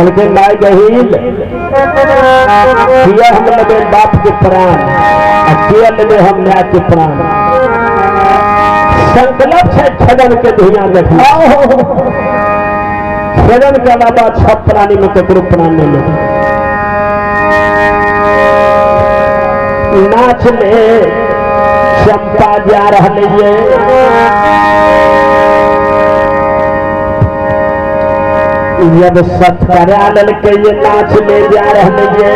कल के नाय गहील किया हम लगे बाप के प्राण, किया लगे हम न्याय के प्राण। संकल्प है छदन के धुइया देखना, छदन के अलावा छप प्राणी में ककरो प्राण नहीं लगे। नाच में चंपा जा रही है, जब सत्कर्याल के ये नाच में जा रही है।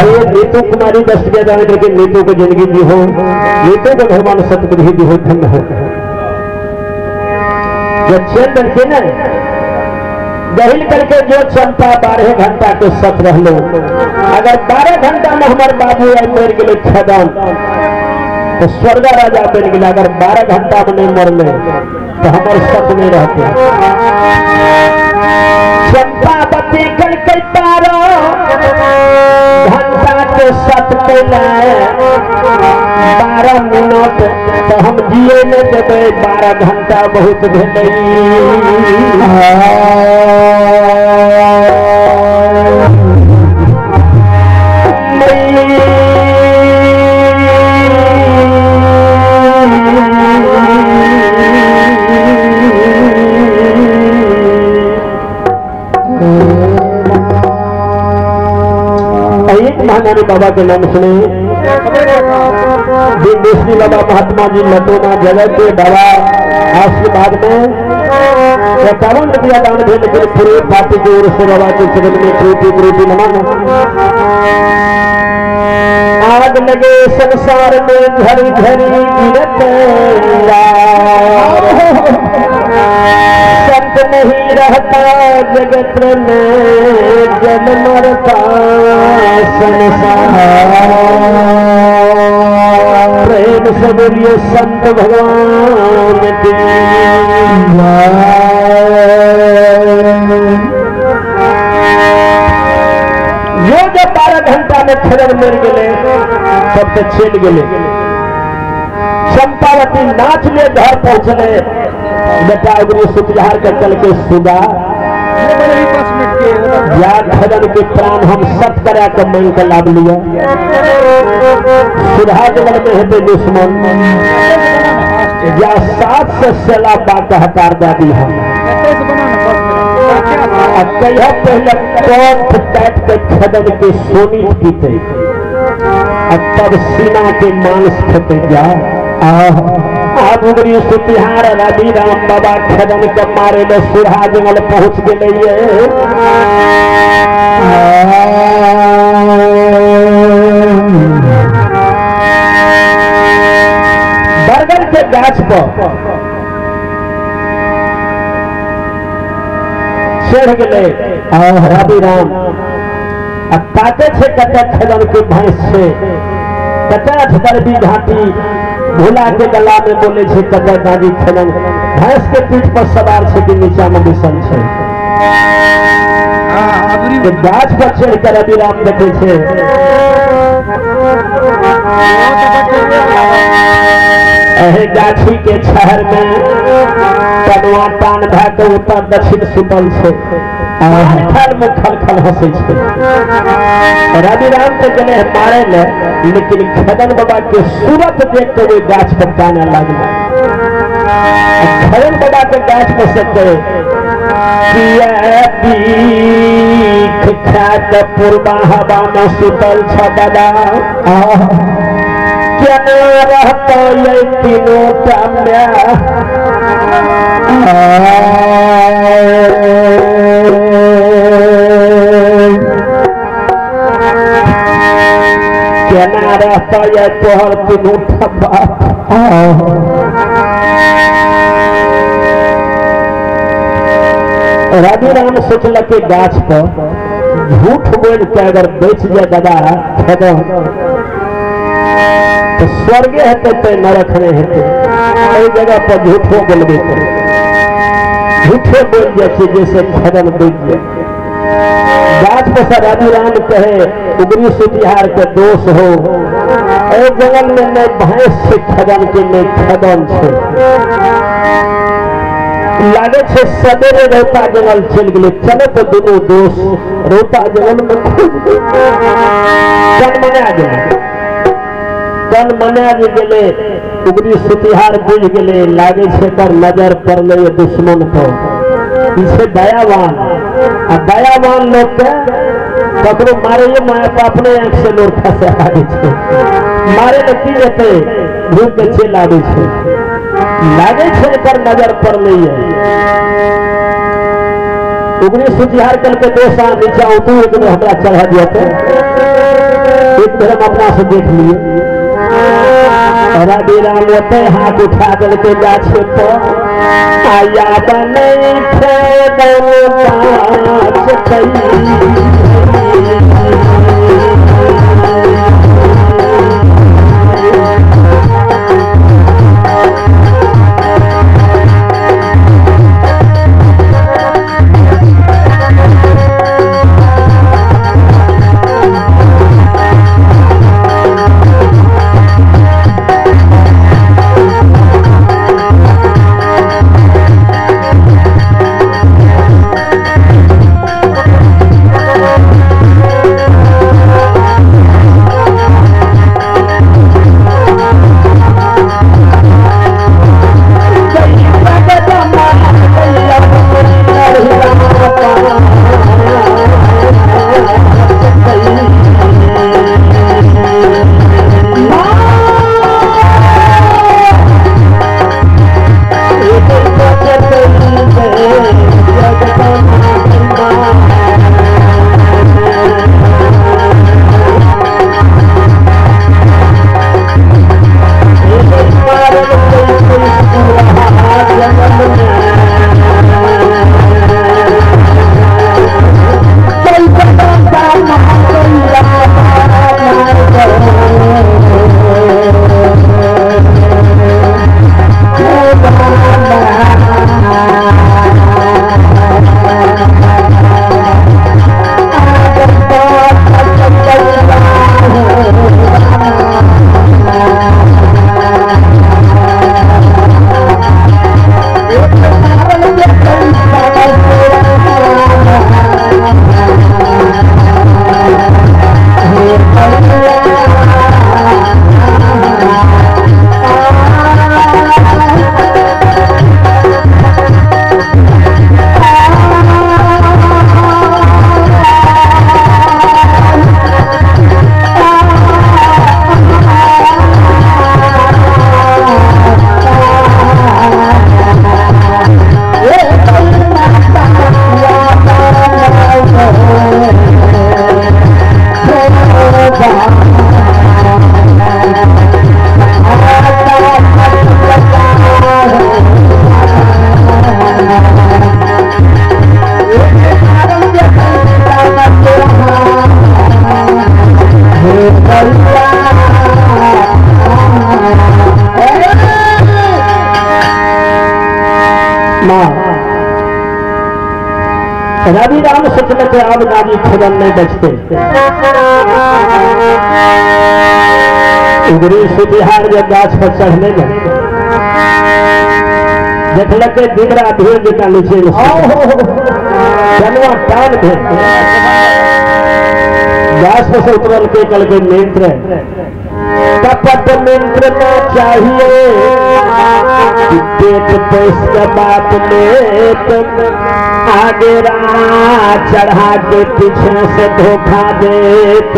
ये नीतू कुमारी दस के जाने लेकिन नीतू की जिंदगी दी हो, नीतू को भगवान सतबुद्धि दी हो, धन्य हो। जो चेन बनके न दहिल करके जो चंपा 12 घंटा के सत रह लो, अगर 12 घंटा में हमारे बाबू आई मेर के लिए छदन तो स्वर्ग राजा बन गया। अगर 12 घंटा में नहीं मरने तो हमारे सत नहीं रहते। चंपावती कल के 12 घंटा के सत के 12 मिनट तो हम जिए न देवे, 12 घंटा बहुत भेल। महानानी बाबा के नाम सुने, देशनी बाबा महात्मा जी लटोना जगत के बाबा आशीर्वाद में 51 रुपया दान देने के लिए पूरे पार्टी की ओर से बाबा के चरण में प्रीति नमन। आग लगे संसार में झरी झरी गिरत, संत नहीं रहता जगत में, जब मरता संसार। प्रेम से बोलिए संत भगवान की यो जब 12 घंटा में छदन मर गए तब तक छेड़ गए। चंपावती नाच ले घर पहुंचले, बेटा अग्नि सुतिहार का चल के सुगा या छदन के प्राण हम सत करा के मन का लाभ लिया। सुधा जगत में हेते दुश्मन या 7 से सेला बात हकार दादी हम कहिया पहले कंठ काट के छदन के सोनी पीते, तब सीना के मांस खेते जा। उगरी सुतिहार रवि राम बाबा छदन के मारे में सुधा जंगल पहुंच गए। बरगद के गाछ पर चढ़ गए रवि राम, ताके छे कटे छदन के भैंस से कटे दरबी घाटी भूला के गला में बोले छे कटे दादी छदन भैंस के पीठ पर सवार छे कि नीचा में बिसन छे। गाछ पर चढ़ कर रवि राम देखे छे एहे गाछी के शहर में तनुआ तान भा के उत्तर दक्षिण सुतल छे, खल में खल खल हंसे छे। रवि राम तो गए मारे ले, लेकिन छदन बाबा के सूरत देख के वो गाछ पर काने लगला। छदन बाबा के गाछ पर से कहे ख्यात पूर्वा हवा में सुतल छदा, क्या रहता ये तीनों काम्या। क्या रहता ये तोहर तीनों ठप्पा। रवि राम सोचल के गाछ पर झूठ बोल के अगर बेच जाए दादा छदन तो स्वर्गे हेते तो नरक नहीं हेते। कई जगह पर झूठो बोलबे करे, झूठे बोल जाए जैसे छदन बेच जाए। गाछ पर रवि राम कहे उगरी सुतिहार के दोष हो, जंगल में नहीं भैंस से खदन के नहीं खदन से लागे छे सवेरे रोता जंगल चल गए चले तो दोनों दोस्त रोता जंगल में कन मना गए उगरी सुतिहार बुझ गए लागे छे पर नजर पड़ले दुश्मन पर पीछे दयावान आ दयावान लोग के ककरो मारे माया अपने आंख से लोग फंसे आगे छे मारे न की जते भूख के छे लागे छे पर नजर पड़ले उगरी सुतिहार कल के दो साल नीचा उतू एक हमरा चढ़ा दिया एक धर्म अपना से देख लिए रवि राम होते हाथ उठा दल के गाछे पर आया बने रवि राम सोचने के अब गाड़ी खदन नहीं बचते उगरी सुतिहार जब गाछ पर चढ़ने गए देखल दिगरा भीड़ जगह नीचे जनवा टान भेल गाछ पर से उतरल के कल के मित्र कपट मित्र न चाहिए पेट पैस के बात में आगे चढ़ा के पीछे से धोखा देत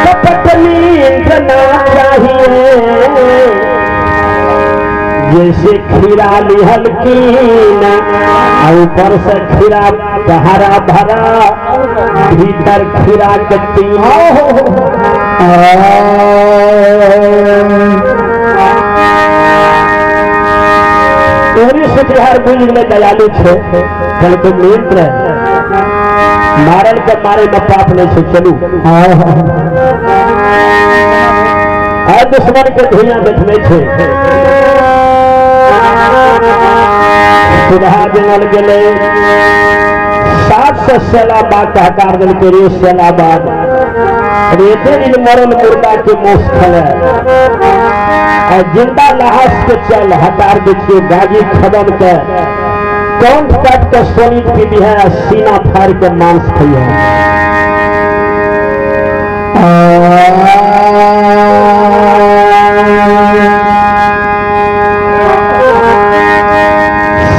कपट मित्र न चाहिए जैसे खीरा लिहल की ऊपर से खीरा हरा भरा भीतर खीरा कट्टी सुतिहार बुझ में दयालु छे कल के मित्र मारल के मारे में पाप नहीं छे चलू दुश्मन के धुइयां देखने छे सुधा जंगल गेले 7 सात से सेलाबाद का हकार दिल के रे सेलाबाद रेते इन मरल मुर्दा के मोश खले और जिंदा लाश के चल हकार देखिए गाजी खदम के कौन काट के सोनी पीली है सीना फाड़ के मांस खाई है।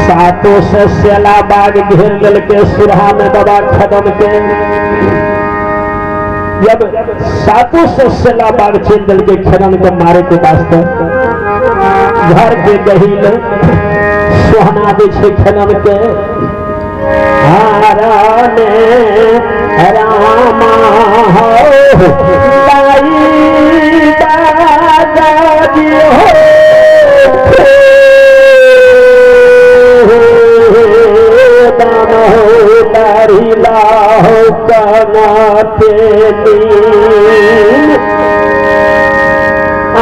सातों से सेलाबाग घेर दिल के सुरहा में दबा खदम के जब सातों से सेलाबाग छीन दिल के खदम के मारे के वास्ते घर के गहील सोहना दे छे खदम के हाराने रामा हो दाई दादाजी हो हो कनाते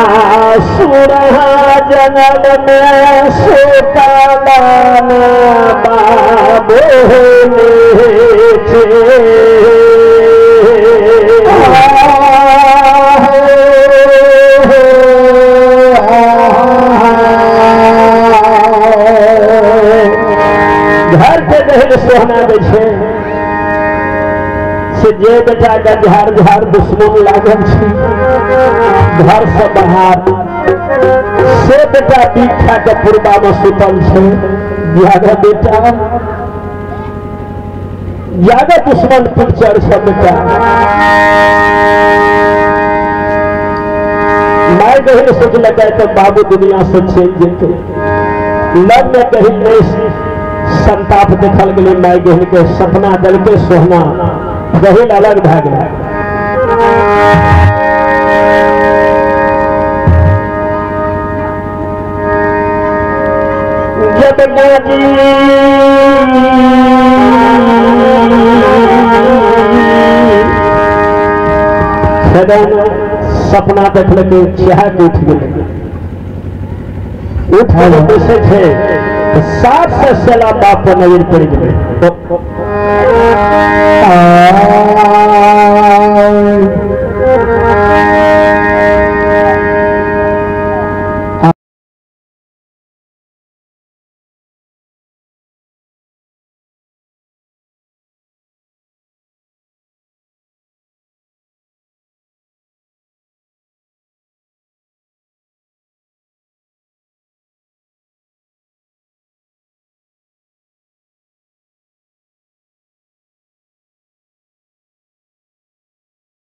आसुरहा जनल में सुकालान बाबो घर के दहेज सोहना दे छे से जे बेटा का झाड़ झाड़ दुश्मन लागल छी घर से बाहर से बेटा दीक्षा के पूर्वा में सुतल छे ज्यादा बेटा ज्यादा दुश्मन पिक्चर से बेटा माय बहन सोच लगा तो बाबू दुनिया से चल जेते लग में कहीं नहीं संताप देखल गए माय बहन के सपना दल के सोहना गहिल अलग भाग जब गाजी सपना देखल के चाह के उठ गए उठ कैसे थे सात से सेला बाप पर नजर पड़ गए